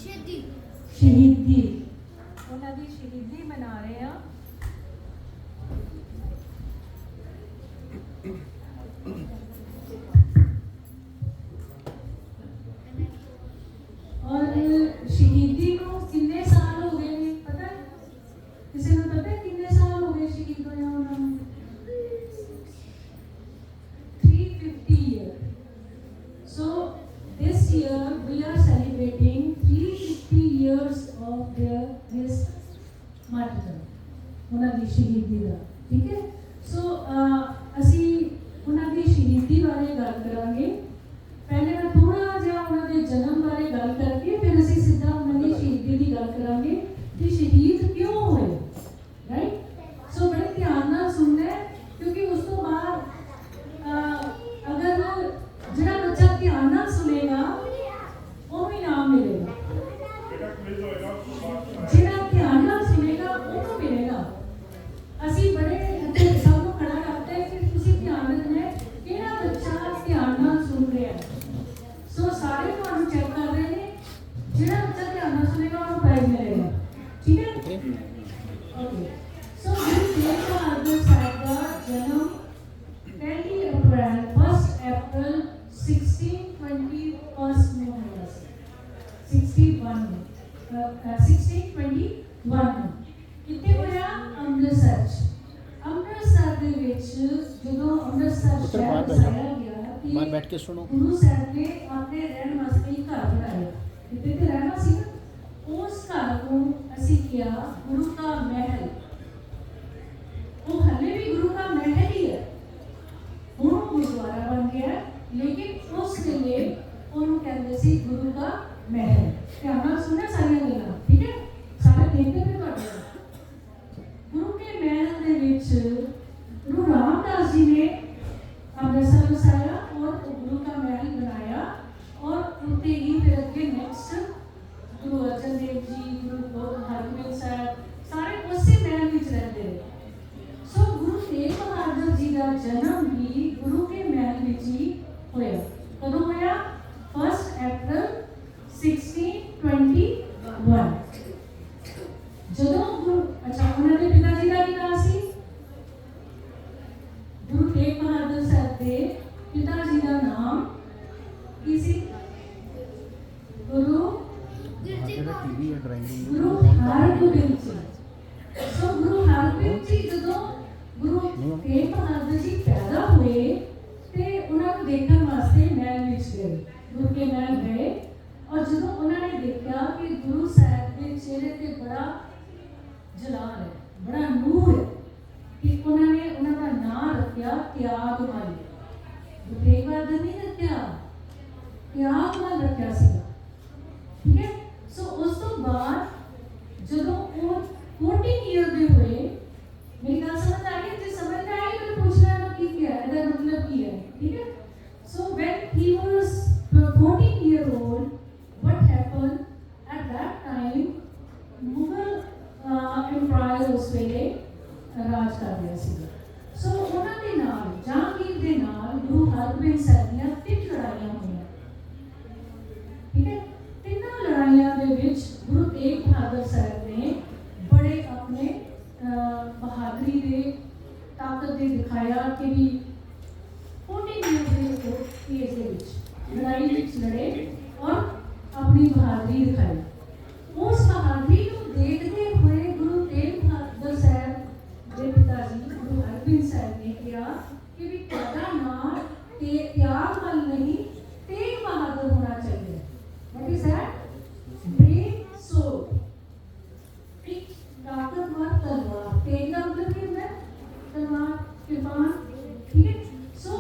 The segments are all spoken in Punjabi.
शहीदी ਉਹਨਾਂ ਦੀ ਸ਼ਹੀਦੀ ਮਨਾ ਰਹੇ ਆ। और शहीदी को कितने साल हो गए ने पता है? किसी को पता है कितने साल हो गए शहीद होया उन्होंने? 350 years. So this year we are celebrating 350 years of this martyrdom, ਉਹਨਾਂ ਦੀ ਸ਼ਹੀਦੀ ਦਾ। ਠੀਕ ਹੈ, ਸੋ ਅਸੀਂ ਉਹਨਾਂ ਦੀ ਸ਼ਹੀਦੀ ਬਾਰੇ ਗੱਲ ਕਰਾਂਗੇ। ਪਹਿਲੇ ਮੈਂ ਥੋੜਾ ਜਿਹਾ ਉਹਨਾਂ ਦੇ ਜਨਮ ਬਾਰੇ ਗੱਲ ਕਰਕੇ ਫਿਰ ਅਸੀਂ ਸਿੱਧਾ ਉਹਨਾਂ ਦੀ ਸ਼ਹੀਦੀ ਦੀ ਗੱਲ ਕਰਾਂਗੇ ਕਿ ਸ਼ਹੀਦ ਕਿਉਂ ਹੋਏ। ਰਾਈਟ, ਸੋ ਬੜੇ ਧਿਆਨ ਨਾਲ ਸੁਣਨਾ ਹੈ ਕਿਉਂਕਿ ਉਸ ਤੋਂ ਬਾਅਦ ਅਗਰ ਜਿਹੜਾ ਬੱਚਾ ਧਿਆਨ ਨਾਲ ਸੁਣੇਗਾ ਉਹਨੂੰ ਇਨਾਮ ਮਿਲੇਗਾ, ਜਿਹੜਾ ਧਿਆਨ ਨਾਲ ਸੁਣੇਗਾ ਉਹਨੂੰ ਮਿਲੇਗਾ। ਅਸੀਂ ਬੜੇ ਸਭ ਨੂੰ ਖੜਾ ਕਰਦੇ ਹਾਂ ਕਿ ਤੁਸੀਂ ਧਿਆਨ ਰੱਖਣਾ ਹੈ ਕਿਹੜਾ ਬੱਚਾ ਧਿਆਨ ਨਾਲ ਸੁਣ ਰਿਹਾ ਹੈ। ਸੋ ਸਾਰੇ ਤੁਹਾਨੂੰ ਚੈੱਕ ਕਰ ਰਹੇ ਨੇ, ਜਿਹੜਾ ਬੱਚਾ ਧਿਆਨ ਨਾਲ ਸੁਣੇਗਾ ਉਹਨੂੰ ਪ੍ਰਾਈਜ਼ ਮਿਲੇਗਾ। ਠੀਕ ਹੈ, ਓਕੇ। ਸੋ ਗੁਰੂ ਤੇਗ ਬਹਾਦਰ ਸਾਹਿਬ ਦਾ ਜਨਮ 20 ਅਪ੍ਰੈਲ 1621 ਨੂੰ ਹੋਇਆ ਸੀ। 1621 ਕਿੱਥੇ ਹੋਇਆ? ਅੰਮ੍ਰਿਤਸਰ 'ਚ। ਅੰਮ੍ਰਿਤਸਰ ਦੇ ਵਿੱਚ ਜਦੋਂ ਅੰਮ੍ਰਿਤਸਰ ਸ਼ਹਿਰ ਵਸਾਇਆ ਗਿਆ ਤੇ बैठ के सुनो। ਗੁਰੂ ਸਾਹਿਬ ਨੇ ਆਪਣੇ ਰਹਿਣ ਵਾਸਤੇ ਇੱਕ ਘਰ ਬਣਾਇਆ। ਜਿੱਥੇ ਤੇ ਰਹਿਣਾ ਸੀ ਨਾ, ਉਸ ਘਰ ਨੂੰ ਅਸੀਂ ਕਿਹਾ ਗੁਰੂ ਕਾ ਮਹਿਲ। ਉਹ ਹਲੇ ਵੀ ਗੁਰੂ ਕਾ ਮਹਿਲ ਹੀ ਹੈ, ਹੁਣ ਗੁਰਦੁਆਰਾ ਬਣ ਗਿਆ, ਲੇਕਿਨ ਉਸ ਵੇਲੇ ਉਹਨੂੰ ਕਹਿੰਦੇ ਸੀ ਗੁਰੂ ਕਾ ਮਹਿਲ। ਧਿਆਨ ਨਾਲ ਸੁਣਿਆ ਸਾਰੀਆਂ ਗੱਲਾਂ, ਠੀਕ ਹੈ? ਸਾਰੇ ਦੇਖਦੇ ਪਏ ਤੁਹਾਡੇ। ਗੁਰੂ ਕੇ ਮਹਿਲ ਦੇ ਵਿੱਚ ਗੁਰੂ ਰਾਮਦਾਸ ਜੀ ਨੇ ਅੰਮ੍ਰਿਤਸਰ ਵਸਾਇਆ और गुरु का महल बनाया। और उतने ही फिर अगे नेक्स्ट गुरु अर्जन देव जी, गुरु हरगोबिंद साहब सारे उसी महल में रहते हैं। सो गुरु तेग बहादुर जी का जन्म भी गुरु के महल में ही होया। कदों होया? 1 अप्रैल 1621 ਜਦੋਂ ਗੁਰੂ ਉਹਨਾਂ ਦੇ ਪਿਤਾ ਜੀ ਦਾ ਕੀ ਨਾਮ ਸੀ? ਗੁਰੂ ਤੇਗ ਬਹਾਦਰ ਸਾਹਿਬ ਦੇ ਪਿਤਾ ਜੀ ਦਾ ਨਾਮ ਕੀ ਸੀ? ਗੁਰੂ ਹਰਗੋਬਿੰਦ ਜੀ। ਸੋ ਗੁਰੂ ਹਰਗੋਬਿੰਦ ਜੀ ਜਦੋਂ ਗੁਰੂ ਤੇਗ ਬਹਾਦਰ ਜੀ ਪੈਦਾ ਹੋਏ ਤੇ ਉਹਨਾਂ ਨੂੰ ਦੇਖਣ ਵਾਸਤੇ ਮਹਿਲ ਵਿੱਚ ਗਏ, ਗੁਰੂ ਕੇ ਮਹਿਲ ਗਏ। ਔਰ ਜਦੋਂ ਉਹਨਾਂ ਨੇ ਦੇਖਿਆ ਕਿ ਗੁਰੂ ਸਾਹਿਬ ਦੇ ਚਿਹਰੇ ਤੇ ਬੜਾ ਜਲਾਲ ਹੈ, ਬੜਾ ਨੂਰ ਹੈ, ਕਿ ਉਹਨਾਂ ਨੇ ਉਹਨਾਂ ਦਾ ਨਾਮ ਰੱਖਿਆ ਤਿਆਗਮਲ। ਗੁਰੂ ਤੇਗ ਬਹਾਦਰ ਨੇ ਰੱਖਿਆ ਤਿਆਗਮਲ ਰੱਖਿਆ ਸੀਗਾ। ਠੀਕ ਹੈ, ਸੋ ਉਸ ਤੋਂ ਬਾਅਦ ਜਦੋਂ ਉਹ 14 ਈਅਰ ਦੇ ਹੋਏ, ਮੇਰੀ ਗੱਲ ਸਮਝ ਆ ਗਈ? ਜੇ ਸਮਝ ਨਾ ਆਈ ਤਾਂ ਪੁੱਛਣਾ ਹੈ ਕਿ ਕੀ ਹੈ, ਇਹਦਾ ਮਤਲਬ ਕੀ ਹੈ। ਠੀਕ ਹੈ, ਸੋ when he was 14 year old, what happened at that time? Mughal empire ਉਸ ਵੇਲੇ ਰਾਜ ਕਰ ਰਿਹਾ ਸੀਗਾ। ਸੋ ਉਹਨਾਂ ਦੇ ਨਾਲ ਜਹਾਂਗੀਰ ਦੇ ਨਾਲ ਗੁਰੂ ਹਰਗੋਬਿੰਦ ਸਾਹਿਬ ਦੀਆਂ 3 ਲੜਾਈਆਂ ਹੋਈਆਂ। ਠੀਕ ਹੈ, ਤਿੰਨਾਂ ਲੜਾਈਆਂ ਦੇ ਵਿੱਚ ਗੁਰੂ ਤੇਗ ਬਹਾਦਰ ਸਾਹਿਬ ਨੇ ਬੜੇ ਆਪਣੇ ਬਹਾਦਰੀ ਦੇ ਤਾਕਤ ਦੇ ਦਿਖਾਇਆ ਕਿ ਵੀ 14 ਈਅਰ ਦੇ ਏਜ ਦੇ ਵਿੱਚ ਲੜਾਈ ਵਿੱਚ ਲੜੇ ਔਰ ਆਪਣੀ ਬਹਾਦਰੀ ਦਿਖਾਈ। ਉਸ ਬਹਾਦਰੀ ਨੂੰ ਦੇਖਦੇ ਹੋਏ ਗੁਰੂ ਤੇਗ ਬਹਾਦਰ ਸਾਹਿਬ ਦੇ ਪਿਤਾ ਜੀ ਗੁਰੂ ਹਰਗੋਬਿੰਦ ਸਾਹਿਬ ਨੇ ਕਿਹਾ ਕਿ ਵੀ ਤੁਹਾਡਾ ਨਾਮ ਤੇ ਤਿਆਗਮਲ ਨਹੀਂ, ਤੇਗ ਬਹਾਦਰ ਹੋਣਾ ਚਾਹੀਦਾ। What is that? Brave sword, एक ताकतवर तलवार। तेग का मतलब क्या है? तलवार, कृपान। ठीक है, सो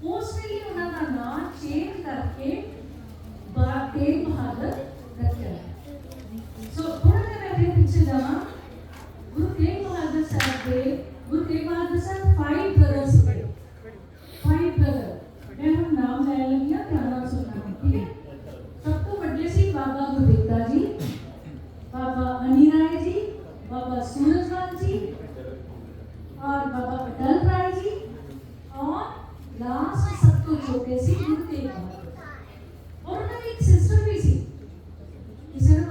उस वेले उन्होंने का नाम चेंज करके तेग बहादुर रखा। सो थोड़ा सा मैं फिर पीछे जावा। गुरु तेग बहादुर साहब 5 ब्रदर्स थे। 5 ब्रदर मैं हम नाम ले लगी हाँ, ध्यान ਨਾਲ सुनना। ठीक है, सब तो बड़े सी बाबा गुरदित्ता जी, बाबा अनी राय जी, बाबा सूरजलाल जी और बाबा अटल राय जी, और लास्ट सब तो छोटे सी गुरु तेग बहादुर। और उन्होंने एक सिस्टर भी सी, किसी ने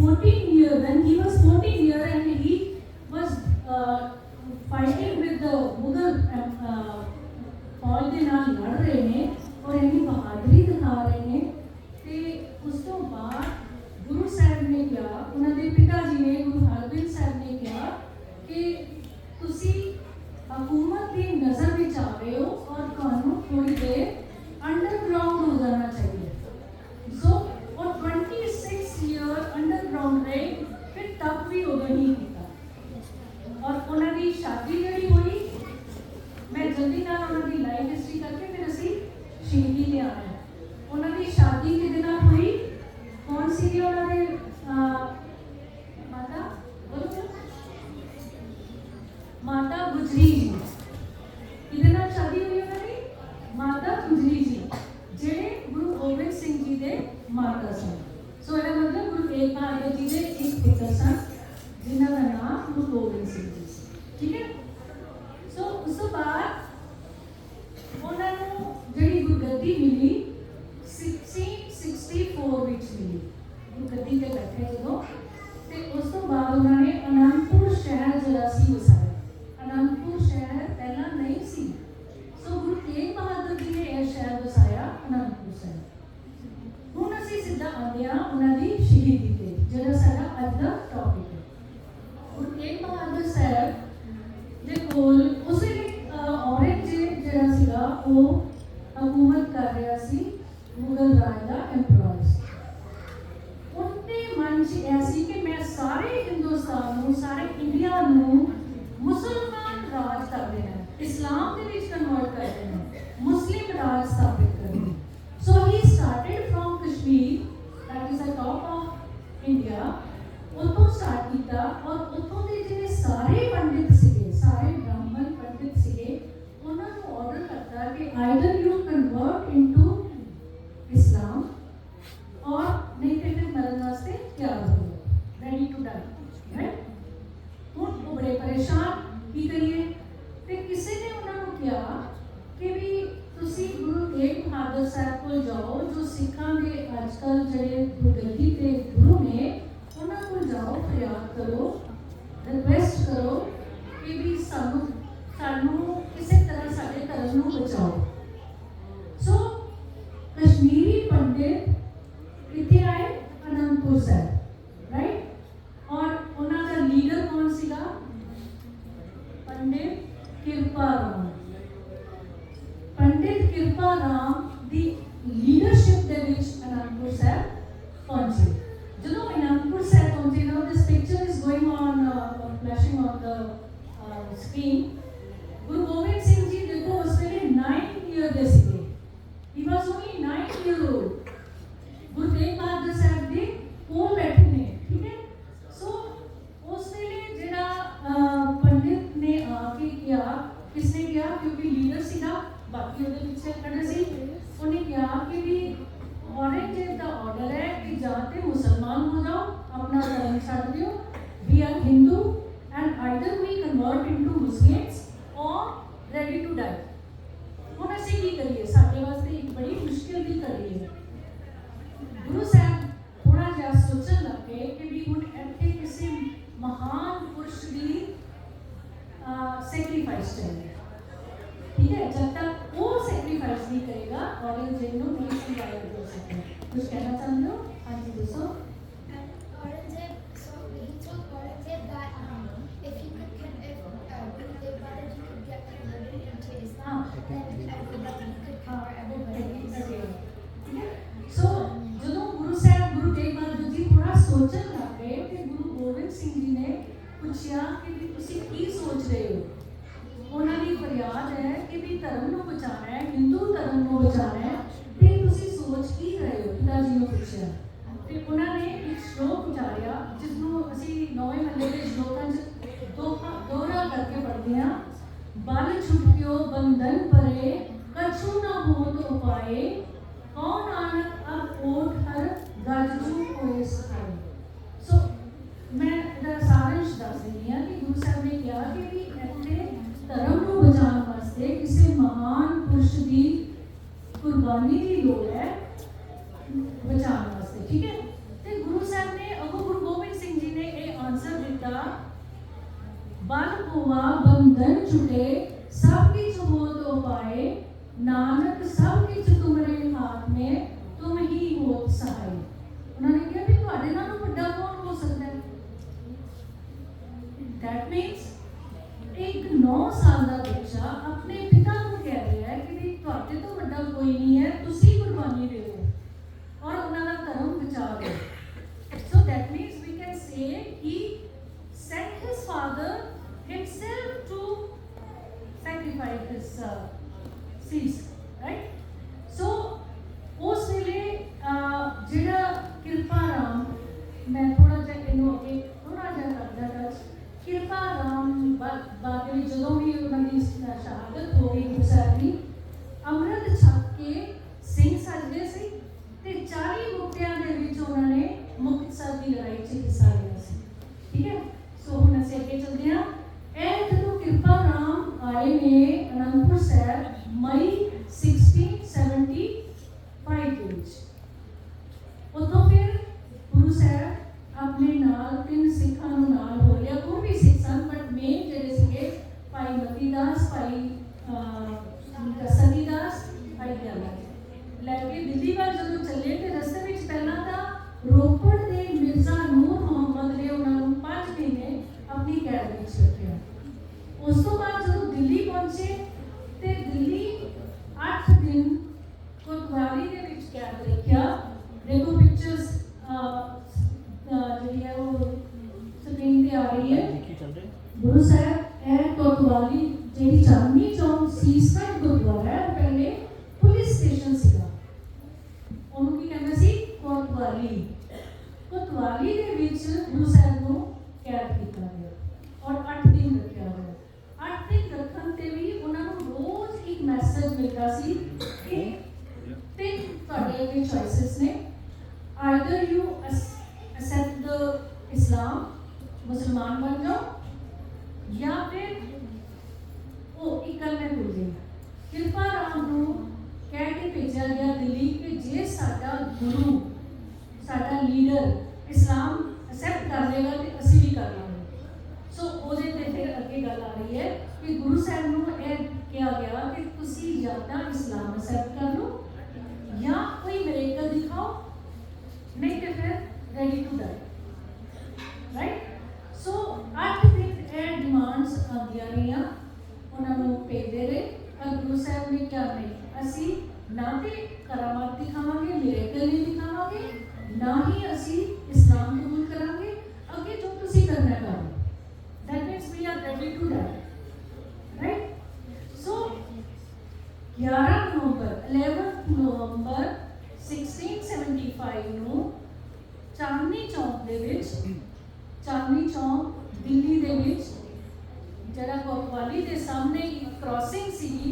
14 years, when he was 14 years and he was fighting with the Mughal फौज ਦੇ ਨਾਲ ਲੜ ਰਹੇ ਨੇ ਔਰ ਇੰਨੀ ਬਹਾਦਰੀ ਦਿਖਾ ਰਹੇ ਨੇ ਤੇ ਉਸ ਤੋਂ ਬਾਅਦ ਗੁਰੂ ਸਾਹਿਬ ਨੇ ਕਿਹਾ, ਉਹਨਾਂ ਦੇ ਪਿਤਾ ਜੀ ਨੇ, ਗੁਰੂ ਹਰਗੋਬਿੰਦ ਸਾਹਿਬ ਨੇ ਕਿਹਾ ਕਿ ਤੁਸੀਂ ਹਕੂਮਤ ਦੀ ਨਜ਼ਰ ਵਿੱਚ ਆ ਰਹੇ ਹੋ ਔਰ ਤੁਹਾਨੂੰ ਥੋੜੀ ਦੇਰ ਅੰਡਰਗਰਾਉਂਡ ਹੋ ਜਾਣਾ ਚਾਹੀਏ। ਸੋ ਔਰ 26 ਈਅਰ ਅੰਡਰਗਰਾਉਂਡ ਰਹੇ, ਫਿਰ ਤੱਕ ਵੀ ਉਦੋਂ ਨਹੀਂ ਕੀਤਾ। ਔਰ ਉਹਨਾਂ ਦੀ ਸ਼ਾਦੀ ਜਿਹੜੀ ਹੋਈ, मैं जल्दी ਨਾਲ ਉਹਨਾਂ ਦੀ ਲਾਈਫ ਹਿਸਟਰੀ ਕਰਕੇ ਫਿਰ ਅਸੀਂ ਸ਼ਹੀਦੀ ਤੇ ਆਏ। ਉਹਨਾਂ ਦੀ ਸ਼ਾਦੀ ਕਿਹਦੇ ਨਾਲ ਹੋਈ? ਕੌਣ ਸੀ ਉਹਨਾਂ ਦੇ ਮਾਤਾ ਗੁਜਰੀ ਜੀ। ਕਿਹਦੇ ਨਾਲ ਸ਼ਾਦੀ ਹੋਈ ਉਹਨਾਂ ਦੀ? ਮਾਤਾ ਗੁਜਰੀ ਜੀ, ਜਿਹੜੇ ਗੁਰੂ ਗੋਬਿੰਦ ਸਿੰਘ ਜੀ ਦੇ ਮਾਤਾ ਸਨ। ਸੋ ਇਹਦਾ ਮਤਲਬ ਗੁਰੂ ਤੇਗ ਬਹਾਦਰ ਜੀ ਦੇ ਇੱਕ ਪੁੱਤਰ ਸਨ ਜਿਨ੍ਹਾਂ ਦਾ ਨਾਮ ਗੁਰੂ ਗੋਬਿੰਦ ਸਿੰਘ ਜੀ ਸੀ। ਠੀਕ ਹੈ। ਸੋ ਉਸ ਤੋਂ ਬਾਅਦ ਉਹਨਾਂ ਨੂੰ ਜਿਹੜੀ ਗੁਰਗੱਦੀ ਮਿਲੀ 1664 ਵਿੱਚ ਮਿਲੀ। ਗੁਰਗੱਦੀ ਤੇ ਬੈਠੇ ਜਦੋਂ, ਤੇ ਉਸ ਤੋਂ ਬਾਅਦ ਉਹਨਾਂ ਨੇ ਅਨੰਦਪੁਰ ਸ਼ਹਿਰ ਜਿਹੜਾ ਸੀ ਵਸਾਇਆ। ਅਨੰਦਪੁਰ ਸ਼ਹਿਰ ਪਹਿਲਾਂ ਨਹੀਂ ਸੀ। ਸੋ ਗੁਰੂ ਤੇਗ ਬਹਾਦਰ ਜੀ ਨੇ ਇਹ ਸ਼ਹਿਰ ਵਸਾਇਆ, ਅਨੰਦਪੁਰ ਸ਼ਹਿਰ। ਹੁਣ ਅਸੀਂ ਸਿੱਧਾ ਆਉਂਦੇ ਹਾਂ ਉਹਨਾਂ ਦੀ ਸ਼ਹੀਦੀ ਤੇ, ਜਿਹੜਾ ਸਾਡਾ ਅੱਜ ਦਾ ਟੌਪਿਕ ਹੈ। ਗੁਰੂ ਤੇਗ ਬਹਾਦਰ ਸਾਹਿਬ ਦੇ ਕੋਲ ਉਸ ਵੇਲੇ ਔਰੰਗਜ਼ੇਬ ਜਿਹੜਾ ਸੀਗਾ ਉਹ ਹਕੂਮਤ ਕਰ ਰਿਹਾ ਸੀ, ਮੁਗਲ ਰਾਜ ਦਾ ਐਮਪਰਰ ਸੀ। ਉਹਦੇ ਮਨ 'ਚ ਇਹ ਸੀ ਕਿ ਮੈਂ ਸਾਰੇ ਹਿੰਦੁਸਤਾਨ ਨੂੰ, ਸਾਰੇ ਇੰਡੀਆ ਨੂੰ ਮੁਸਲਮਾਨ ਰਾਜ ਕਰ ਦੇਣਾ, ਇਸਲਾਮ ਦੇ ਵਿੱਚ ਕਨਵਰਟ ਕਰ ਦੇਣਾ, ਮੁਸਲਿਮ ਰਾਜ ਸਥਾਪਿਤ ਕਰਨਾ। So he started from Kashmir, that is a top of India. ਉੱਥੋਂ ਸਟਾਰਟ ਕੀਤਾ ਔਰ ਉੱਥੋਂ ਦੇ ਜਿਹੜੇ ਸਾਰੇ ਪੰਡਿਤ ਸੀਗੇ, ਸਾਰੇ ਬ੍ਰਾਹਮਣ ਪੰਡਿਤ ਸੀਗੇ, ਉਹਨਾਂ ਨੂੰ ਆਰਡਰ ਕਰਤਾ ਕਿ ਆਈਦਰ ਯੂ ਕਨਵਰਟ ਇਨਟੂ ਇਸਲਾਮ ਔਰ ਨਹੀਂ ਤੇ ਫਿਰ ਮਰਨ ਵਾਸਤੇ ਤਿਆਰ ਹੋ ਜਾਓ, ਰੈਡੀ ਟੂ ਡਾਈ। ਰਾਈਟ। ਹੁਣ ਉਹ ਬੜੇ ਪਰੇਸ਼ਾਨ, ਕੀ ਕਰੀਏ? ਤੇ ਕਿਸੇ ਨੇ ਉਹਨਾਂ ਨੂੰ ਕਿਹਾ ਕਿ ਵੀ ਤੁਸੀਂ ਗੁਰੂ ਤੇਗ ਬਹਾਦਰ ਸਾਹਿਬ ਕੋਲ ਜਾਓ, ਜੋ ਸਿੱਖਾਂ ਦੇ ਅੱਜ ਕੱਲ੍ਹ ਜਿਹੜੇ ਗੁਰਗੱਦੀ ਤੇ ਗੁਰੂ ਨੇ, ਉਹਨਾਂ ਕੋਲ ਜਾਓ, ਫਰਿਆਦ ਕਰੋ, ਰਿਕੁਐਸਟ ਕਰੋ ਕਿ ਵੀ ਸਾਨੂੰ ਕਿਸੇ ਤਰ੍ਹਾਂ ਸਾਡੇ ਧਰਮ ਨੂੰ ਬਚਾਓ। ਸੋ ਕਸ਼ਮੀਰੀ ਪੰਡਿਤ ਕਿੱਥੇ ਆਏ? ਅਨੰਦਪੁਰ ਸਾਹਿਬ। ਰਾਈਟ। ਔਰ ਉਹਨਾਂ ਦਾ ਲੀਡਰ ਕੌਣ ਸੀਗਾ? ਪੰਡਿਤ ਕਿਰਪਾ ਰਾਮ। ਪੰਡਿਤ ਕਿਰਪਾ ਰਾਮ ਦੀ ਲੀਡਰਸ਼ਿਪ ਦੇ ਵਿੱਚ ਅਨੰਦਪੁਰ ਸਾਹਿਬ ਪਹੁੰਚੇ। ਜਦੋਂ ਅਨੰਦਪੁਰ ਸਾਹਿਬ ਪਹੁੰਚੇ, now this picture is going on flashing on the screen। Guru Gobind Singh ji ਦੇਖੋ ਉਸ ਵੇਲੇ 9 ਈਅਰ ਦੇ ਸੀਗੇ। he was only 9 year old। ਗੁਰੂ ਤੇਗ ਬਹਾਦਰ ਸਾਹਿਬ ਦੇ ਕੋਲ ਬੈਠੇ ਨੇ। ਠੀਕ ਹੈ। ਸੋ ਉਸ ਵੇਲੇ ਜਿਹੜਾ ਪੰਡਿਤ ਨੇ ਆ ਕੇ ਕਿਹਾ, ਕਿਸਨੇ ਕਿਹਾ? ਕਿਉਂਕਿ ਲੀਡਰ ਸੀਗਾ, ਬਾਕੀ ਉਹਦੇ ਪਿੱਛੇ ਖੜੇ ਸੀ। ਉਹਨੇ ਕਿਹਾ ਕਿ ਵੀ ਔਰੰਗਜ਼ੇਬ ਦਾ ਆਰਡਰ ਹੈ ਕਿ ਜਾਂ ਤੇ ਮੁਸਲਮਾਨ ਹੋ ਜਾਓ, ਆਪਣਾ ਧਰਮ ਛੱਡ ਦਿਓ, we are Hindu and either we convert into Muslims or ready to die. ਹੁਣ ਅਸੀਂ ਕੀ ਕਰੀਏ? ਸਾਡੇ ਵਾਸਤੇ ਇੱਕ ਬੜੀ ਮੁਸ਼ਕਿਲ ਦੀ ਘੜੀ ਹੈ। ਗੁਰੂ ਸਾਹਿਬ ਥੋੜਾ ਜਿਹਾ ਸੋਚਣ ਲੱਗੇ ਕਿ ਵੀ ਹੁਣ ਇੱਥੇ ਕਿਸੇ ਮਹਾਨ ਪੁਰਸ਼ ਦੀ ਸੈਕਰੀਫਾਈਸ ਚਾਹੀਦੀ। ठीक है। जब तक वो सैक्रिफाइस नहीं करेगा औरंगजेब को नहीं समझाया जा सकता। कुछ कहना चाहते हो? हाँ जी दोस्तों। सो जो गुरु साहब गुरु तेग बहादुर जी थोड़ा सोचन लग गए कि गुरु गोबिंद सिंह जी ने पूछा कि तुसी की सोच रहे हो। उन्होंने फरियाद है कि भी धर्म को बचाना है, हिंदू धर्म को बचाना है, तो तुसी सोच की रहे हो? पिता जी ने पूछा तो उन्होंने एक श्लोक उचारिया जिसनों असी नौवें महीने के श्लोकां दोहरा करके पढ़ते हैं। बल छुटक्यो बंधन परे कछु न हो तो पाए, कौन नानक अब ओट हर गजू कोई सखाए। सो मैं इधर सारांश दस रही हूँ कि गुरु साहब ने कहा कि भी इतने धर्म को बचाने वास्ते किसी महान पुरुष की कुर्बानी की लोड़ है बचाने वास्ते। ठीक है। तो गुरु साहब ने अगो गुरु गोबिंद बंधन छुटे सब किछ हो तो पाए, नानक सब किछ तुमरे हाथ में, तुम ही हो सहाय। उन्होंने कहा भी तुहाडे नालों वड्डा कौन हो सकता है। दैट मीन्स एक 9 साल का बच्चा अपने पिता को कह रहा है कि भी तुहाडे तो वड्डा कोई नहीं है, तुसी कुर्बानी देवो और उन्होंने धर्म बचा दो। So that means we can say he sent his father himself to sacrifice his seeds, right? So उस वेले जिहड़ा कृपा राम, मैं थोड़ा जिहा इन्हों अगे थोड़ा जिहा करदा टच। कृपा राम बाद में जदों भी उन्होंने शहादत हो गई गुरु साहब की, अमृत छक के सिंह सजदे सी ते 40 बूटियां दे विच उन्होंने मुक्तसर की लड़ाई च हिस्सा लिया सी। ठीक है, सो हुण असीं अगे चलदे हां। ਇਹ ਜਦੋਂ ਕਿਰਪਾ ਰਾਮ ਆਏ ਨੇ ਅਨੰਦਪੁਰ ਸਾਹਿਬ ਮਈ 1675 ਦੇ ਵਿੱਚ, ਉਦੋਂ ਫਿਰ ਗੁਰੂ ਸਾਹਿਬ ਆਪਣੇ ਨਾਲ 3 ਸਿੱਖਾਂ ਨੂੰ ਨਾਲ ਹੋ ਲਿਆ। ਉਹ ਵੀ ਸਿੱਖ ਸਨ ਬਟ ਮੇਨ ਜਿਹੜੇ ਸੀਗੇ ਭਾਈ ਮਤੀ ਦਾਸ, ਭਾਈ ਸਤੀ ਦਾਸ, ਭਾਈ ਦਿਆਲਾ ਲੈ ਕੇ ਦਿੱਲੀ ਵੱਲ ਜਦੋਂ ਚੱਲੇ ਤੇ ਰਸਤੇ ਵਿੱਚ ਪਹਿਲਾਂ ਤਾਂ ਰੋਪੜ ਦੇ ਮਿਰਜ਼ਾ ਨੂਰ ਮੁਹੰਮਦ ਨੇ ਉਹਨਾਂ ਨੂੰ 5 ਮਹੀਨੇ ਆਪਣੀ ਕੈਦ ਵਿੱਚ ਰੱਖਿਆ। ਉਸ ਤੋਂ ਬਾਅਦ ਜਦੋਂ ਦਿੱਲੀ ਪਹੁੰਚੇ ਤੇ ਦਿੱਲੀ 8 ਦਿਨ ਕੋਤਵਾਲੀ ਦੇ ਵਿੱਚ ਕੈਦ ਰੱਖਿਆ। ਦੇਖੋ ਪਿਕਚਰਸ ਜਿਹੜੀ ਹੈ ਉਹ ਸਕਰੀਨ ਤੇ ਆ ਰਹੀ ਹੈ। ਗੁਰੂ ਸਾਹਿਬ ਇਹ ਕੋਤਵਾਲੀ ਜਿਹੜੀ ਚਾਂਦਨੀ ਚੌਕ ਸੀਸਗੰਜ ਗੁਰਦੁਆਰਾ ਹੈ, ਪਹਿਲੇ ਪੁਲਿਸ ਸਟੇਸ਼ਨ ਸੀਗਾ। ਉਹਨੂੰ ਕੀ ਕਹਿੰਦੇ ਸੀ? ਕੋਤਵਾਲੀ। ਕੋਤਵਾਲੀ ਦੇ ਵਿੱਚ ਗੁਰੂ ਸਾਹਿਬ ਨੂੰ ਕੈਦ ਕੀਤਾ ਗਿਆ ਔਰ 8 ਦਿਨ ਰੱਖਿਆ ਗਿਆ। 8 ਦਿਨ ਰੱਖਣ ਤੇ ਵੀ ਉਹਨਾਂ ਨੂੰ ਰੋਜ਼ ਇੱਕ ਮੈਸੇਜ ਮਿਲਦਾ ਸੀ ਕਿ 3 ਤੁਹਾਡੇ ਅੱਗੇ ਚੋਇਸਸ ਨੇ, either you accept the Islam, मुसलमान बन जाओ, या फिर वो एक गल मैं भूल गई, कृपा राम ਨੂੰ ਕਹਿ ਕੇ ਭੇਜਿਆ ਗਿਆ ਦਿੱਲੀ ਕਿ ਜੇ ਸਾਡਾ ਗੁਰੂ, ਸਾਡਾ ਲੀਡਰ ਇਸਲਾਮ ਐਕਸੈਪਟ ਕਰ ਲੇਗਾ ਤੇ ਅਸੀਂ ਵੀ ਕਰ ਲਾਂਗੇ। ਸੋ ਉਹਦੇ ਤੇ ਫਿਰ ਅੱਗੇ ਗੱਲ ਆ ਰਹੀ ਹੈ ਕਿ ਗੁਰੂ ਸਾਹਿਬ ਨੂੰ ਇਹ ਕਿਹਾ ਗਿਆ ਕਿ ਤੁਸੀਂ ਜਾਂ ਤਾਂ ਇਸਲਾਮ ਐਕਸੈਪਟ ਕਰ ਲਓ ਜਾਂ ਕੋਈ ਮਿਰੇਕਲ ਦਿਖਾਓ, ਨਹੀਂ ਤੇ ਫਿਰ ready to die, right? So 8 ਦਿਨ ਇਹ ਡਿਮਾਂਡਸ ਆਉਂਦੀਆਂ ਰਹੀਆਂ, ਉਹਨਾਂ ਨੂੰ ਭੇਜਦੇ ਰਹੇ। ਪਰ ਗੁਰੂ ਸਾਹਿਬ ਨੇ ਕਿਹਾ ਨਹੀਂ, ਅਸੀਂ ਨਾ ਤੇ ਕਰਾਮਾਤ ਦਿਖਾਵਾਂਗੇ, ਮਿਰੇਕਲ ਨਹੀਂ ਦਿਖਾਵਾਂਗੇ, ਨਾ ਹੀ ਅਸੀਂ ਇਸਲਾਮ ਕਬੂਲ ਕਰਾਂਗੇ, ਅੱਗੇ ਜੋ ਤੁਸੀਂ ਕਰਨਾ ਕਰੋ। That means we are ready to die, right? So 11 ਨਵੰਬਰ 1675 ਨੂੰ ਚਾਂਦਨੀ ਚੌਕ ਦੇ ਵਿੱਚ, ਚਾਂਦਨੀ ਚੌਕ ਦਿੱਲੀ ਦੇ ਵਿੱਚ ਜਿਹੜਾ ਕੋਤਵਾਲੀ ਦੇ ਸਾਹਮਣੇ ਇੱਕ ਕ੍ਰਾਸਿੰਗ ਸੀਗੀ,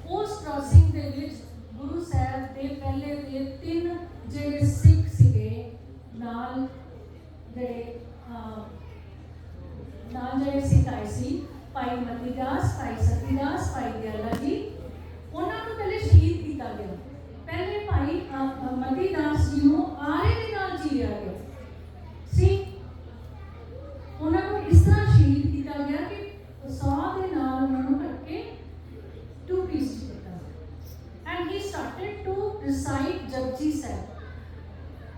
ਉਸ ਕ੍ਰਾਸਿੰਗ ਦੇ ਵਿੱਚ ਗੁਰੂ ਸਾਹਿਬ ਦੇ ਪਹਿਲੇ ਦੇ 3 ਜਿਹੜੇ ਸਿੱਖ ਸੀਗੇ ਨਾਲ ਜਿਹੜੇ ਸਿੱਖ ਆਏ ਸੀ, ਭਾਈ ਮਤੀ ਦਾਸ, ਭਾਈ ਸਤੀ ਦਾਸ, ਭਾਈ ਦਿਆਲਾ ਜੀ, ਉਹਨਾਂ ਨੂੰ ਪਹਿਲੇ ਸ਼ਹੀਦ ਕੀਤਾ ਗਿਆ। ਪਹਿਲੇ ਭਾਈ ਮਤੀ ਦਾਸ ਜੀ ਨੂੰ ਆਰੇ ਦੇ ਨਾਲ ਚੀਰਿਆ ਗਿਆ ਸੀ। ਉਹਨਾਂ ਨੂੰ ਇਸ ਤਰ੍ਹਾਂ ਸ਼ਹੀਦ ਕੀਤਾ ਗਿਆ ਕਿ 100 ਦੇ ਨਾਲ ਉਹਨਾਂ ਨੂੰ ਕੱਟ ਕੇ 2 ਪੀਸ ਕੀਤਾ। And he started to recite Japji Sahib.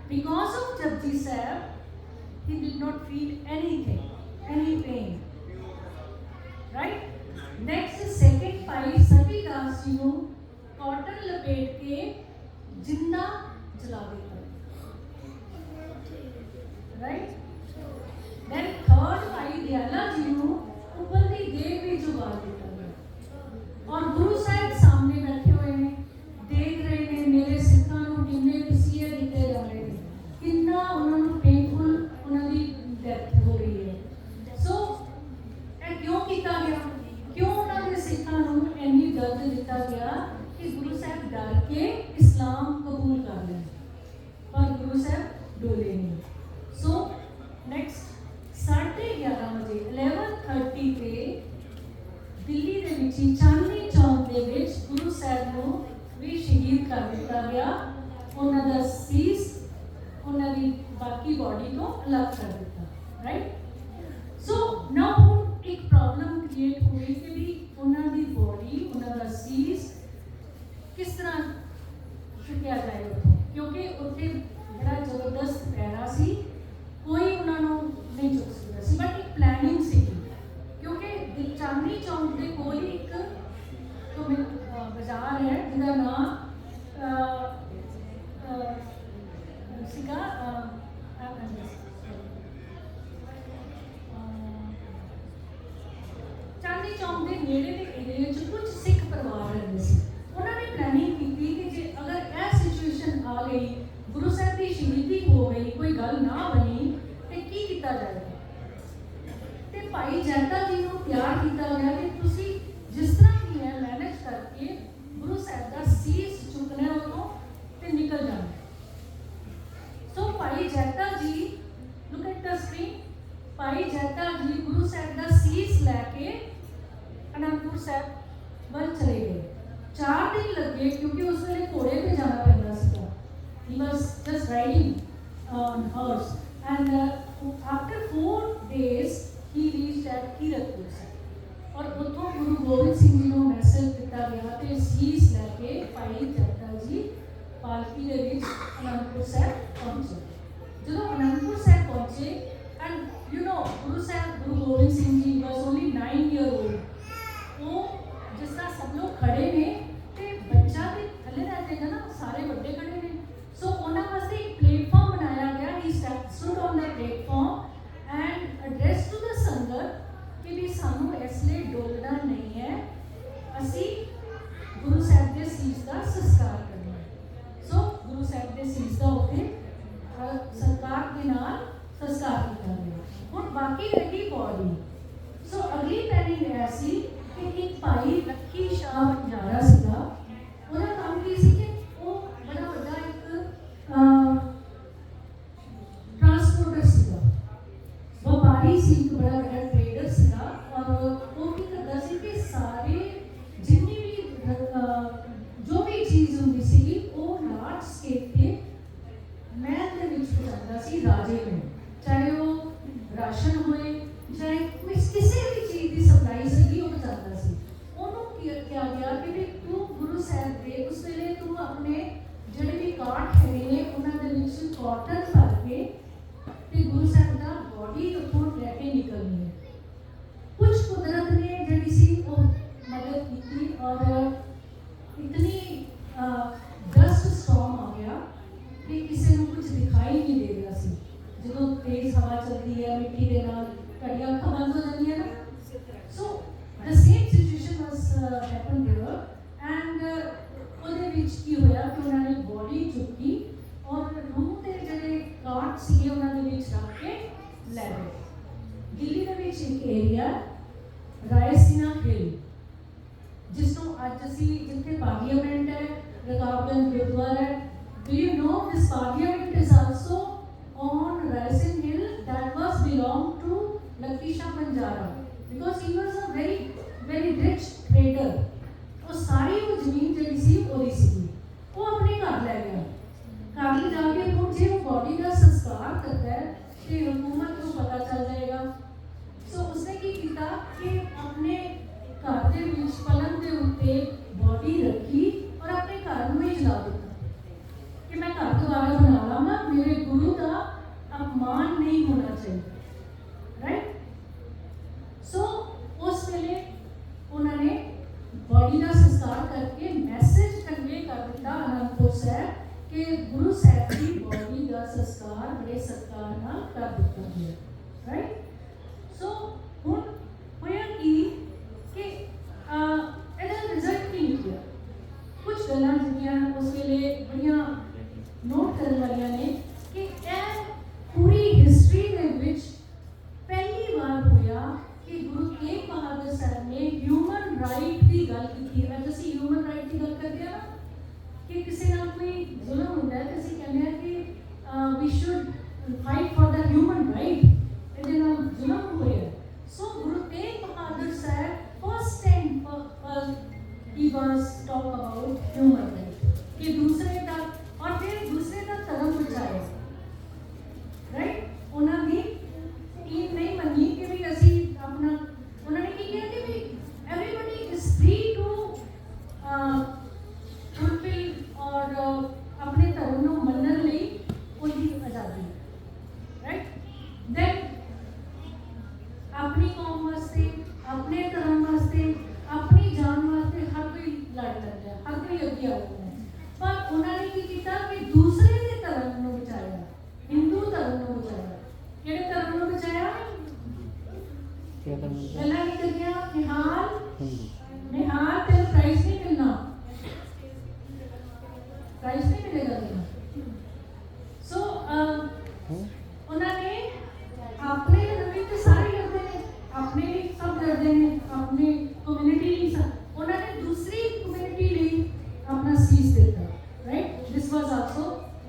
Because of Japji Sahib he did not feel anything, any pain, right? Next second ਭਾਈ ਸਤੀ ਦਾਸ ਜੀ ਨੂੰ ਕਾਟਨ ਲਪੇਟ ਕੇ ਜਿੰਦਾ ਜਲਾ ਦਿੱਤਾ, right? Then third ਭਾਈ ਦਿਆਲਾ ਜੀ ਨੂੰ ਉਬਲਦੀ ਦੇਗ ਵਿੱਚ ਉਬਾਲ ਦਿੱਤਾ ਗਿਆ। ਔਰ ਗੁਰੂ ਸਾਹਿਬ ਸਾਹਮਣੇ ਬੈਠੇ ਹੋਏ ਨੇ, ਦੇਖ ਰਹੇ ਨੇ ਮੇਰੇ ਸਿੱਖਾਂ ਨੂੰ ਕਿੰਨੇ ਤਸੀਹੇ ਦਿੱਤੇ ਜਾ ਰਹੇ ਨੇ, ਕਿੰਨਾ ਉਹਨਾਂ ਨੂੰ ਪੇਨਫੁਲ ਉਹਨਾਂ ਦੀ ਡੈਥ ਹੋ ਰਹੀ ਹੈ। ਸੋ ਇਹ ਕਿਉਂ ਕੀਤਾ ਗਿਆ? ਕਿਉਂ ਉਹਨਾਂ ਦੇ ਸਿੱਖਾਂ ਨੂੰ ਇੰਨੀ ਦਰਦ ਦਿੱਤਾ ਗਿਆ ਕਿ ਗੁਰੂ ਸਾਹਿਬ ਡਰ ਕੇ ਇਸਲਾਮ ਕਬੂਲ ਕਰ ਲਿਆ, ਪਰ ਗੁਰੂ ਸਾਹਿਬ ਡੋਲੇ ਨਹੀਂ। ਸੋ ਨੈਕਸਟ 11:30 ਵਜੇ 11:30 ਤੇ ਦਿੱਲੀ ਦੇ ਵਿੱਚ ਚਾਂਦਨੀ ਚੌਕ ਦੇ ਵਿੱਚ ਗੁਰੂ ਸਾਹਿਬ ਨੂੰ ਵੀ ਸ਼ਹੀਦ ਕਰ ਦਿੱਤਾ ਗਿਆ। ਉਹਨਾਂ ਦਾ ਸੀਸ ਉਹਨਾਂ ਦੀ ਬਾਕੀ ਬੋਡੀ ਤੋਂ ਅਲੱਗ ਕਰ ਦਿੱਤਾ, ਰਾਈਟ? ਸੋ ਨਾਓ ਇੱਕ ਪ੍ਰੋਬਲਮ क्रिएट हो गई कि भी उन्होंने बॉडी उन्होंने सीज किस तरह चुकया जाए उतों, क्योंकि उत्थे बड़ा जबरदस्त पैरा सी, कोई उन्होंने नहीं चुक सकता सी, बट एक प्लानिंग सी, क्योंकि चांदनी चौक के कोल ही एक तो बाजार है जिसका नाम सीगा चांदनी चौक के नेड़े के एरिया कुछ सिख परिवार रहते थे। उन्होंने प्लानिंग की कि जे अगर यह सिचुएशन आ गई, गुरु साहब की शहीदी हो गई, कोई गल ना बनी तो की किया जाएगा। तो भाई जैता जी को प्यार किया गया कि तुसी जिस तरह भी है मैनेज करके गुरु साहब का सीस चुकना उतों ते निकल जाना। सो भाई जैता जी, लुक एट द स्क्रीन, भाई जैता जी गुरु साहब का सीस लैके अनंदपुर साहब वल चले गए। 4 दिन लगे क्योंकि उस वेले घोड़े पे जाना पैंदा सीगा। He was just riding on horse and after 4 days he reached at Kiratpur Sahib। और उतों गुरु गोबिंद सिंह जी को मैसेज दिता गया ते सीस लैके भाई जैता जी पालकी दे विच अनंदपुर साहब पहुंचे। जो अनंदपुर साहब पहुंचे एंड यू नो गुरु साहब Guru Gobind Singh ji was only 9 year old। वो जिस तरह सब लोग खड़े ने ते बच्चा भी थले रहते हैं ना, सारे बड़े खड़े ने। सो उन्होंने वास्ते एक प्लेटफॉर्म बनाया गया। He stood on the platform and address to the sangat कि भी सानू इसलिए डोलना नहीं है, असी गुरु साहब के सीस का संस्कार करना है। सो गुरु साहब के सीस का उत्थे सरकार के नाल संस्कार किया गया। हुण बाकी रही बॉडी। सो अगली प्लानिंग ऐसी कि एक भाई लक्खी शाह बंजारा सीगा, उहदा काम की सी कि वो बड़ा बड़ा एक ट्रांसपोर्टर सीगा, व्यापारी सी, एक बड़ा बड़ा ट्रेडर सीगा। और वो की करदा सी कि सारे जितनी भी जो भी चीज़ होंदी सी वो लार्ज स्केल पे महल दे विच पहुंचांदा सी राजे को, चाहे वो राशन होए चाहे किसी भी चीज़ की सप्लाई सी वो पहुंचाता सी। उन्होंने क्या गया कि भी तू गुरु साहब दे उस वेले तू अपने जिहड़े भी काट हैगे ने उन्होंने दे विच कॉटन भर के ते गुरु साहब का बॉडी उत्थों लैके निकलनी है। कुछ कुदरत ने जिहड़ी सी वो मदद की और इतनी डस्ट स्टॉर्म आ गया कि किसी को कुछ दिखाई नहीं दे रहा सी। जो तेज हवा चलती है मिट्टी के नाल कड़ी अखां बंद हो जाती है ना। So the same situation was happen there and ਉਹਦੇ ਵਿੱਚ ਕੀ ਹੋਇਆ ਕਿ ਉਹਨਾਂ ਨੇ ਬੋਡੀ ਚੁੱਕੀ ਔਰ ਰੂਹ ਦੇ ਜਿਹੜੇ ਕਾਟ ਸੀਗੇ ਉਹਨਾਂ ਦੇ ਵਿੱਚ ਰੱਖ ਕੇ ਲੈ ਗਏ। ਦਿੱਲੀ ਦੇ ਵਿੱਚ ਇੱਕ ਏਰੀਆ ਰਾਇਸੀਨਾ ਹਿੱਲ, ਜਿਸ ਨੂੰ ਅੱਜ ਅਸੀਂ ਜਿੱਥੇ ਪਾਰਲੀਮੈਂਟ ਹੈ, ਰਕਾਬਗੰਜ ਗੁਰਦੁਆਰਾ ਹੈ। Do you know this parliament is also on Raisen Hill that was belong to Lucky Shah Banjara because he was a very rich trader। वो सारी वो जमीन जी सी ओदी सी वो अपने घर लै गया। घर ले जाके हम जो बॉडी का संस्कार करता है तो हुकूमत को पता चल जाएगा। सो उसने की किया कि अपने घर के विच पलंग के उत्ते बॉडी रखी और अपने घर में ही जला दिता कि मैं घर दोबारा बना लवां, मेरे गुरु का अपमान नहीं होना चाहिए। राइट। सो उस वेले उन्होंने बॉडी का संस्कार करके मैसेज कन्वे कर दिता अनंदपुर साहब कि गुरु साहब की बॉडी का संस्कार बड़े सत्कार नाल कर दिता गया। राइट। सो हुण होया कि इहदा रिजल्ट की निकलिया। कुछ गल्लां जिहड़ियां उस वेले बड़ियां नोट करने वालियां ने कि यह पूरी हिस्ट्री दे विच पहली बार होया कि गुरु तेग बहादुर साहब ने ह्यूमन राइट की गल की। अज असीं ह्यूमन राइट की गल करते हैं ना कि किसी नाल कोई जुल्म होंदा है तो असीं कहते हैं कि we should fight for the human right, इहदे नाल जुल्म होया। So Guru Tegh Bahadur Sahib first time he was talk about human right कि दूसरे का और फिर दूसरे का धर्म बचाया। राइट। उन्होंने टीम नहीं मनी कि भी असी अपना उन्होंने की किया कि भी ਗੱਲਾਂ ਨਹੀਂ ਕਰਨੀਆਂ। ਨਿਹਾਲ ਤੈਨੂੰ ਪ੍ਰਾਈਜ਼ ਨਹੀਂ ਮਿਲਣਾ, ਪ੍ਰਾਈਜ਼ ਨਹੀਂ ਮਿਲੇਗਾ ਤੈਨੂੰ। ਸੋ ਉਹਨਾਂ ਨੇ ਆਪਣੇ ਲਈ ਤੇ ਸਾਰੇ ਕਰਦੇ ਨੇ, ਆਪਣੇ ਲਈ ਸਭ ਕਰਦੇ ਨੇ, ਆਪਣੀ ਕਮਿਊਨਿਟੀ ਲਈ ਸਭ। ਉਹਨਾਂ ਨੇ ਦੂਸਰੀ ਕਮਿਊਨਿਟੀ ਲਈ ਆਪਣਾ ਸੀਸ ਦਿੱਤਾ, right. This was also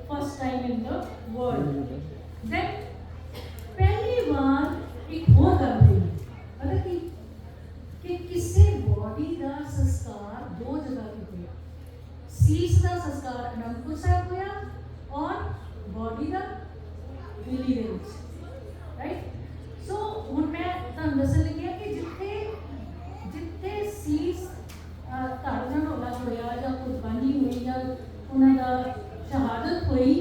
first time in the world. Then ਪਹਿਲੀ ਵਾਰ ਇੱਕ ਹੋਰ ਗੱਲ ਹੋਈ, ਪਤਾ ਕੀ, ਕਿ ਕਿਸੇ ਬੋਡੀ ਦਾ ਸੰਸਕਾਰ ਦੋ ਜਗ੍ਹਾ ਤੇ ਹੋਇਆ। ਸੀਸ ਦਾ ਸੰਸਕਾਰ ਅਨੰਦਪੁਰ ਸਾਹਿਬ ਹੋਇਆ ਔਰ ਬੋਡੀ ਦਾ ਦਿੱਲੀ ਦੇ ਵਿੱਚ, ਰਾਈਟ। ਸੋ ਹੁਣ ਮੈਂ ਤੁਹਾਨੂੰ ਦੱਸਣ ਲੱਗੀ ਹਾਂ ਕਿ ਜਿੱਥੇ ਸੀਸ ਧੜ ਨਾਲ ਹੋਲਾ ਹੋਇਆ ਜਾਂ ਕੁਰਬਾਨੀ ਹੋਈ ਜਾਂ ਉਹਨਾਂ ਦਾ ਸ਼ਹਾਦਤ ਹੋਈ,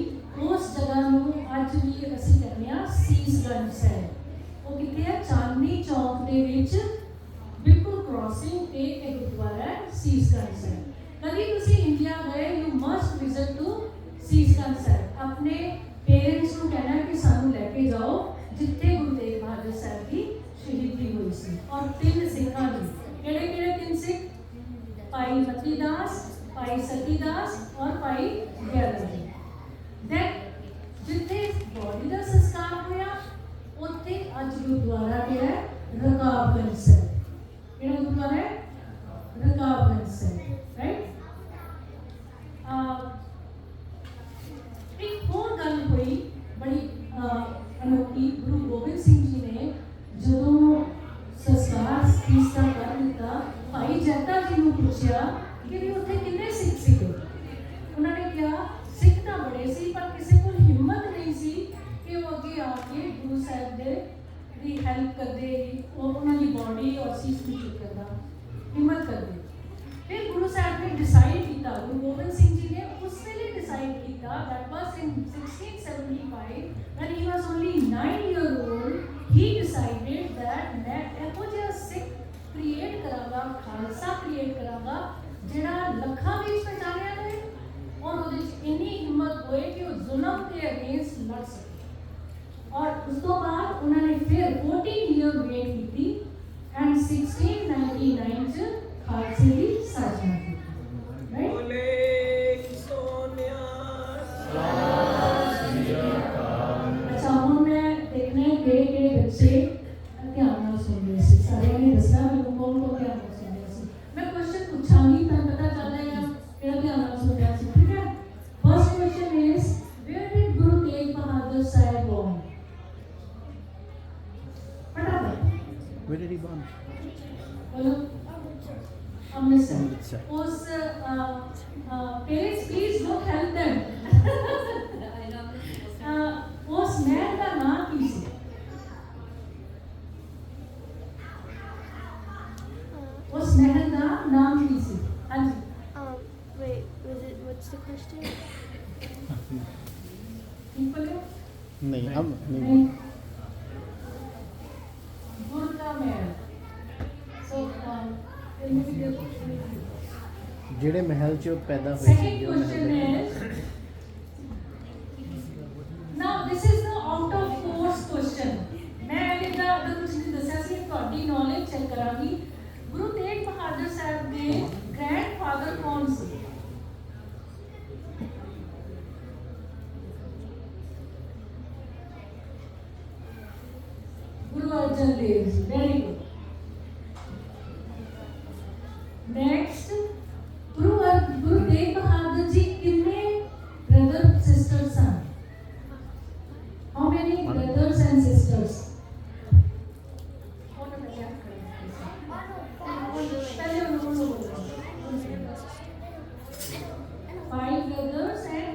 ਉਸ ਜਗ੍ਹਾ ਨੂੰ ਅੱਜ ਵੀ ਅਸੀਂ ਕਹਿੰਦੇ ਹਾਂ ਸੀਸਗੰਜ ਸਾਹਿਬ। ਉਹ ਕਿੱਥੇ ਹੈ? ਚਾਂਦਨੀ ਚੌਕ ਦੇ ਵਿੱਚ ਬਿਲਕੁਲ ਕ੍ਰੋਸਿੰਗ ਤੇ ਇਹ ਗੁਰਦੁਆਰਾ ਹੈ ਸੀਸਗੰਜ ਸਾਹਿਬ। ਕਦੀ ਤੁਸੀਂ ਇੰਡੀਆ ਗਏ, you must visit to Sisganj Sahib. ਆਪਣੇ ਪੇਰੈਂਟਸ ਨੂੰ ਕਹਿਣਾ ਕਿ ਸਾਨੂੰ ਲੈ ਕੇ ਜਾਓ ਜਿੱਥੇ ਗੁਰੂ ਤੇਗ ਬਹਾਦਰ ਸਾਹਿਬ ਦੀ ਸ਼ਹੀਦੀ ਹੋਈ ਸੀ। ਔਰ ਤਿੰਨ ਸਿੱਖਾਂ ਦੀ, ਕਿਹੜੇ ਕਿਹੜੇ ਤਿੰਨ ਸਿੱਖ? ਭਾਈ ਮਤੀ ਦਾਸ, ਭਾਈ ਸਤੀ ਦਾਸ ਔਰ ਭਾਈ ਦਇਆਲਾ ਜੀ। ਦੈਨ ਜਿੱਥੇ ਬੋਡੀ ਦਾ ਸੰਸਕਾਰ ਹੋਇਆ ਉੱਥੇ ਅੱਜ ਗੁਰਦੁਆਰਾ ਕਿਹੜਾ ਹੈ? ਰਕਾਬਗੰਜ ਸਾਹਿਬ। ਕਿਹੜਾ ਗੁਰਦੁਆਰਾ ਹੈ? ਰਕਾਬਗੰਜ ਸਾਹਿਬ, ਰਾਈਟ। ਇੱਕ ਹੋਰ ਗੱਲ ਹੋਈ ਬੜੀ ਅਨੋਖੀ। ਗੁਰੂ ਗੋਬਿੰਦ ਸਿੰਘ ਜੀ ਨੇ ਜਦੋਂ ਸੰਸਕਾਰ ਸੀਸ ਦਾ ਕਰ ਦਿੱਤਾ, ਭਾਈ ਜੈਤਾ ਜੀ ਨੂੰ ਪੁੱਛਿਆ ਕਿ ਵੀ ਉੱਥੇ ਕਿੰਨੇ ਸਿੱਖ ਸੀਗੇ। ਉਹਨਾਂ ਨੇ ਕਿਹਾ ਸਿੱਖ ਤਾਂ ਬੜੇ ਸੀ ਪਰ ਕਿਸੇ ਕੋਲ ਹਿੰਮਤ ਨਹੀਂ ਸੀ ਕਿ ਉਹ ਅੱਗੇ ਆ ਕੇ ਗੁਰੂ ਸਾਹਿਬ ਦੇ ਦੀ ਹੈਲਪ ਕਰਦੇ, ਉਹ ਉਹਨਾਂ ਦੀ ਬੋਡੀ ਔਰ ਸੀਸ ਨੂੰ ਚੁੱਕਣ ਦਾ ਹਿੰਮਤ ਕਰਦੇ। ਫਿਰ ਗੁਰੂ ਸਾਹਿਬ ਨੇ ਡਿਸਾਈਡ ਕੀਤਾ, ਗੁਰੂ ਗੋਬਿੰਦ ਸਿੰਘ ਜੀ ਨੇ ਉਸ ਵੇਲੇ ਡਿਸਾਈਡ ਕੀਤਾ, that was in 1675 when he was only 9 year old, he decided that ਮੈਂ ਇਹੋ ਜਿਹਾ ਸਿੱਖ ਕ੍ਰੀਏਟ ਕਰਾਂਗਾ, ਖਾਲਸਾ ਕ੍ਰੀਏਟ ਕਰਾਂਗਾ ਜਿਹੜਾ ਲੱਖਾਂ ਵਿੱਚ ਪਛਾਣਿਆ ਜਾਏ ਔਰ ਉਹਦੇ ਵਿੱਚ ਇੰਨੀ ਹਿੰਮਤ ਹੋਏ ਕਿ ਉਹ ਜ਼ੁਲਮ ਦੇ ਅਗੇਂਸਟ ਲੜ ਸਕੇ। ਔਰ ਉਸ ਤੋਂ ਬਾਅਦ ਉਹਨਾਂ ਨੇ ਫਿਰ 14 ਈਅਰ ਵੇਟ ਕੀਤੀ ਐਂਡ 1699 ਚ ਖਾਲਸੇ ਦੀ ਸਾਜਨਾ ਕੀਤੀ, ਰਾਈਟ। ਬੋਲੇ ਸੋਨਿਆ ਅੱਛਾ, ਹੁਣ ਮੈਂ ਦੇਖਣਾ ਕਿਹੜੇ ਕਿਹੜੇ ਬੱਚੇ ਧਿਆਨ ਨਾਲ ਸੁਣ ਰਹੇ ਸੀ। ਸਾਰਿਆਂ ਨੇ ਦੱਸਿਆ ਮੈਨੂੰ ਕੌਣ ਧਿਆਨ ਨਾਲ ਸੁਣ ਰਿਹਾ ਸੀ। ਮੈਂ ਕੁਐਸਚਨ ਪੁੱਛਾਂਗੀ ਤਾਂ ਪਤਾ ਚੱਲ ਜਾਏਗਾ ਕਿਹੜਾ ਧਿਆਨ ਨਾਲ ਸੁਣ ਰਿਹਾ ਸੀ, ਠੀਕ ਹੈ। First question is where did Guru Tegh Bahadur Sahib born? Where did he born? बोलो। अमृतसर। उस parents please don't help them। उस महल का नाम की सी? उस महल का नाम की सी? हाँ जी। Wait, what's the question? नहीं, हम नहीं। गुरका महल। So ਜਿਹੜੇ ਮਹਿਲ ਚ ਪੈਦਾ ਹੋਏ second question is, now this is the out of course question। मैं अगर कुछ नहीं ਦੱਸਿਆ ਸੀ, ਤੁਹਾਡੀ ਨੌਲੇਜ ਚੈੱਕ ਕਰਾਂਗੀ। ਗੁਰੂ ਤੇਗ ਬਹਾਦਰ ਸਾਹਿਬ ਦੇ ਗ੍ਰੈਂਡਫਾਦਰ ਕੌਣ ਸੀ? Guru Arjan Dev ji. Very good. Next, गुरु तेग बहादुर जी कितने ब्रदर सिस्टर्स हैं? How many brothers and sisters? Five brothers and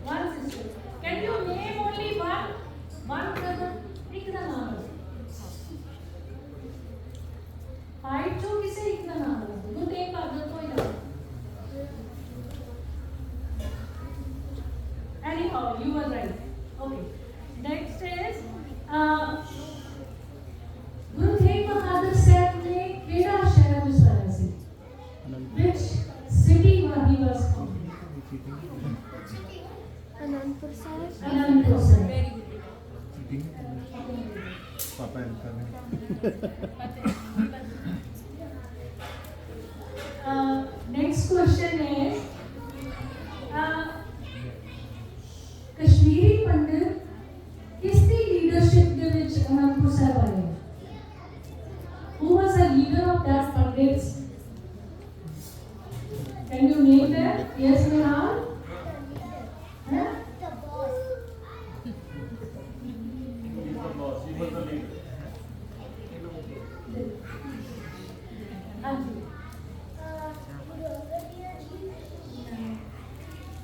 one sister. Can you name only one brother? Pick the name. Next question है कश्मीरी पंडित किसकी लीडरशिप ਦੇ ਵਿੱਚ ਅਨੰਦਪੁਰ ਸਾਹਿਬ ਆਏ Who was the leader of that Pandits? Can you name them? Yes, Nihal? Huh?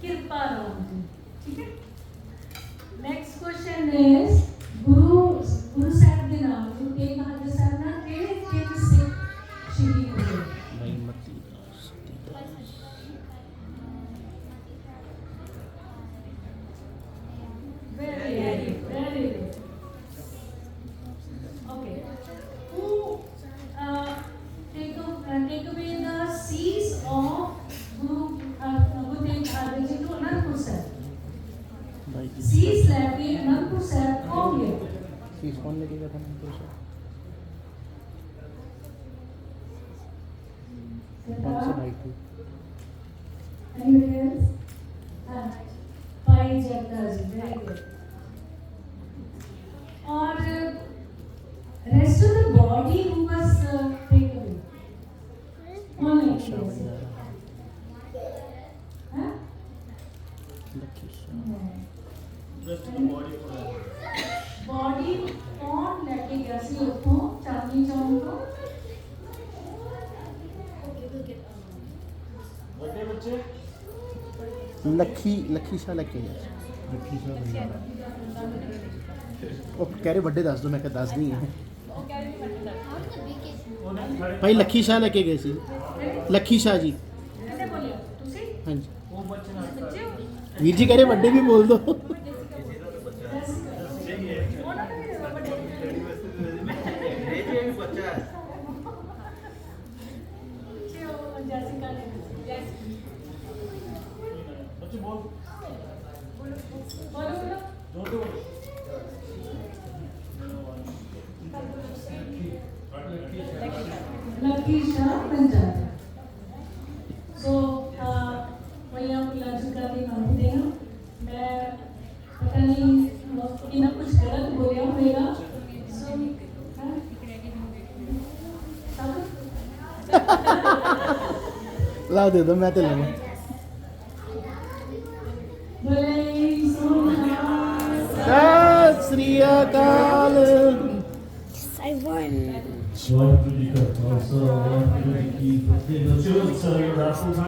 कृपा राम जी ठीक है नेक्स्ट क्वेश्चन इज गुरु साहब के नाम गुरु तेग बहादुर साहब ना किहड़े कित सिख शहीद होए नहीं मती दास very good okay who take away the seas of Guru Tegh Bahadur ji to Anandpur Sahib भाई seas लेके अनंतपुर साहब कौन गया फीस कौन लगेगा था अनंतपुर से कौन से भाई थे Anybody else? Pai Jagda ji, very good. और rest of the body who was taken away. कौन है? हाँ? बॉडी कौन लेके गया सी उत्थों चांदनी चौक ਤੋਂ लखी शाह लेके गया ਉਹ ਕਹਿ ਰਹੇ ਵੱਡੇ ਦੱਸ ਦੋ ਮੈਂ ਕਿਹਾ ਦੱਸ ਨਹੀਂ ਹੈ ਭਾਈ ਲੱਖੀ ਸ਼ਾਹ ਲੈ ਕੇ ਗਏ ਸੀ ਲੱਖੀ ਸ਼ਾਹ ਜੀ कैसे बोले ਤੁਸੀਂ ਹਾਂਜੀ ਬੱਚੇ ਹੋ ਵੀਰ ਜੀ ਕਹਿ ਰਹੇ ਵੱਡੇ ਵੀ ਬੋਲ ਦੋ लकी शाह पंजाब सो वही आप लड़का भी मानते हैं मैं पता नहीं कि ना कुछ गलत बोलिया होगा सो ਲਾ ਦੇ ਦੋ ਮੈਂ ਤੇ ਲਵਾਂ बोले सोना ਸਤਿ ਸ੍ਰੀ ਅਕਾਲ I won. ਵਾਹਿਗੁਰੂ ਜੀ ਕਾ ਖਾਲਸਾ ਵਾਹਿਗੁਰੂ ਜੀ ਕੀ ਫਤਿਹ ਬੱਚਿਓ ਸਾਰੇ ਰਾਸਤੇ